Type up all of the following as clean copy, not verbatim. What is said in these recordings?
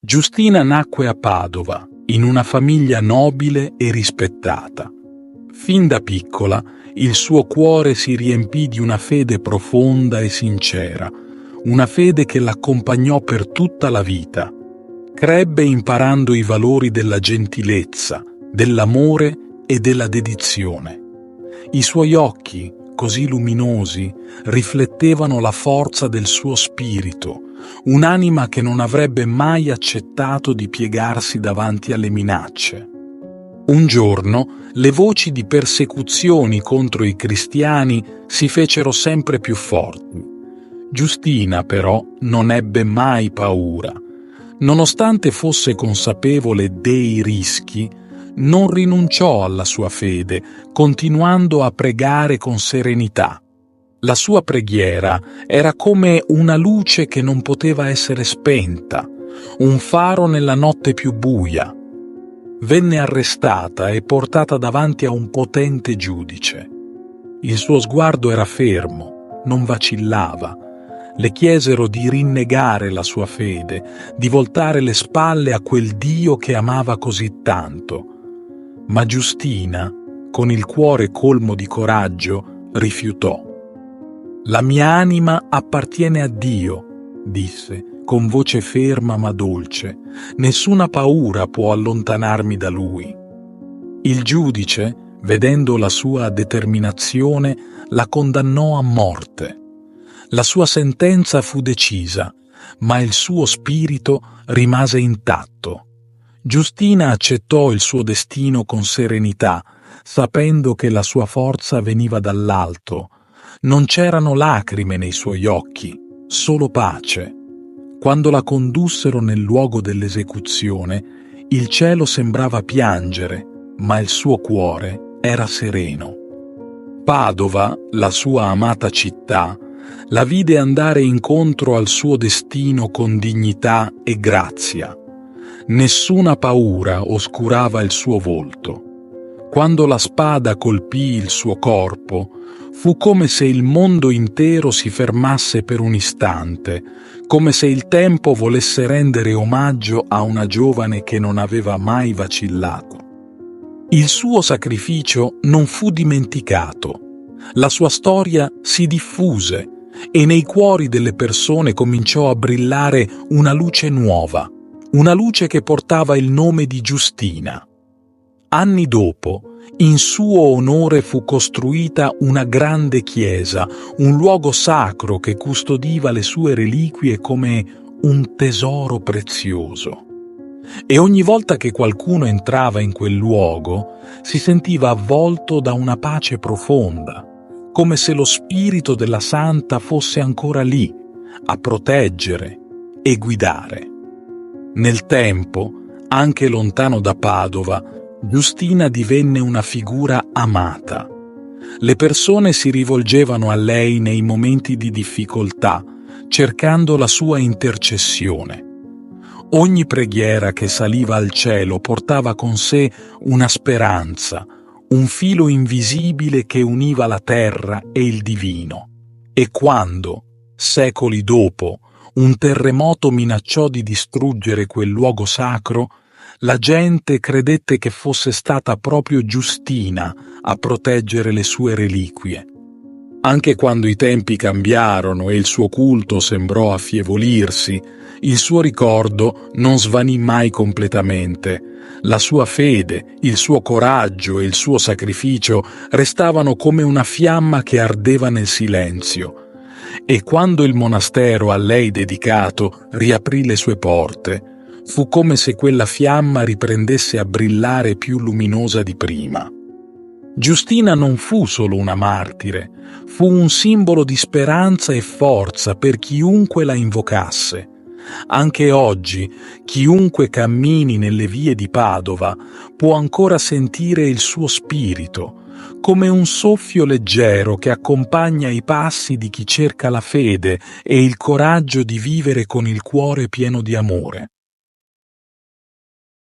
Giustina nacque a Padova, in una famiglia nobile e rispettata. Fin da piccola il suo cuore si riempì di una fede profonda e sincera, una fede che l'accompagnò per tutta la vita. Crebbe imparando i valori della gentilezza, dell'amore e della dedizione. I suoi occhi, così luminosi, riflettevano la forza del suo spirito, un'anima che non avrebbe mai accettato di piegarsi davanti alle minacce. Un giorno le voci di persecuzioni contro i cristiani si fecero sempre più forti. Giustina, però, non ebbe mai paura. Nonostante fosse consapevole dei rischi, non rinunciò alla sua fede, continuando a pregare con serenità. La sua preghiera era come una luce che non poteva essere spenta, un faro nella notte più buia. Venne arrestata e portata davanti a un potente giudice. Il suo sguardo era fermo, non vacillava. Le chiesero di rinnegare la sua fede, di voltare le spalle a quel Dio che amava così tanto. Ma Giustina, con il cuore colmo di coraggio, rifiutò. «La mia anima appartiene a Dio», disse, con voce ferma ma dolce. «Nessuna paura può allontanarmi da Lui». Il giudice, vedendo la sua determinazione, la condannò a morte. La sua sentenza fu decisa, ma il suo spirito rimase intatto. Giustina accettò il suo destino con serenità, sapendo che la sua forza veniva dall'alto. Non c'erano lacrime nei suoi occhi, solo pace. Quando la condussero nel luogo dell'esecuzione, il cielo sembrava piangere, ma il suo cuore era sereno. Padova, la sua amata città, la vide andare incontro al suo destino con dignità e grazia. Nessuna paura oscurava il suo volto. Quando la spada colpì il suo corpo, fu come se il mondo intero si fermasse per un istante, come se il tempo volesse rendere omaggio a una giovane che non aveva mai vacillato. Il suo sacrificio non fu dimenticato. La sua storia si diffuse e nei cuori delle persone cominciò a brillare una luce nuova, una luce che portava il nome di Giustina. Anni dopo, in suo onore fu costruita una grande chiesa, un luogo sacro che custodiva le sue reliquie come un tesoro prezioso. E ogni volta che qualcuno entrava in quel luogo, si sentiva avvolto da una pace profonda, come se lo spirito della santa fosse ancora lì, a proteggere e guidare. Nel tempo, anche lontano da Padova, Giustina divenne una figura amata. Le persone si rivolgevano a lei nei momenti di difficoltà, cercando la sua intercessione. Ogni preghiera che saliva al cielo portava con sé una speranza, un filo invisibile che univa la terra e il divino. E quando, secoli dopo, un terremoto minacciò di distruggere quel luogo sacro, la gente credette che fosse stata proprio Giustina a proteggere le sue reliquie. Anche quando i tempi cambiarono e il suo culto sembrò affievolirsi, il suo ricordo non svanì mai completamente. La sua fede, il suo coraggio e il suo sacrificio restavano come una fiamma che ardeva nel silenzio. E quando il monastero a lei dedicato riaprì le sue porte, fu come se quella fiamma riprendesse a brillare più luminosa di prima. Giustina non fu solo una martire, fu un simbolo di speranza e forza per chiunque la invocasse. Anche oggi, chiunque cammini nelle vie di Padova può ancora sentire il suo spirito, come un soffio leggero che accompagna i passi di chi cerca la fede e il coraggio di vivere con il cuore pieno di amore.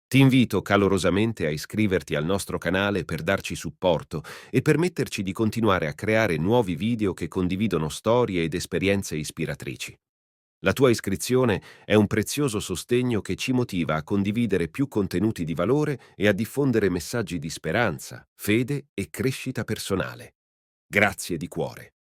Ti invito calorosamente a iscriverti al nostro canale per darci supporto e permetterci di continuare a creare nuovi video che condividono storie ed esperienze ispiratrici. La tua iscrizione è un prezioso sostegno che ci motiva a condividere più contenuti di valore e a diffondere messaggi di speranza, fede e crescita personale. Grazie di cuore.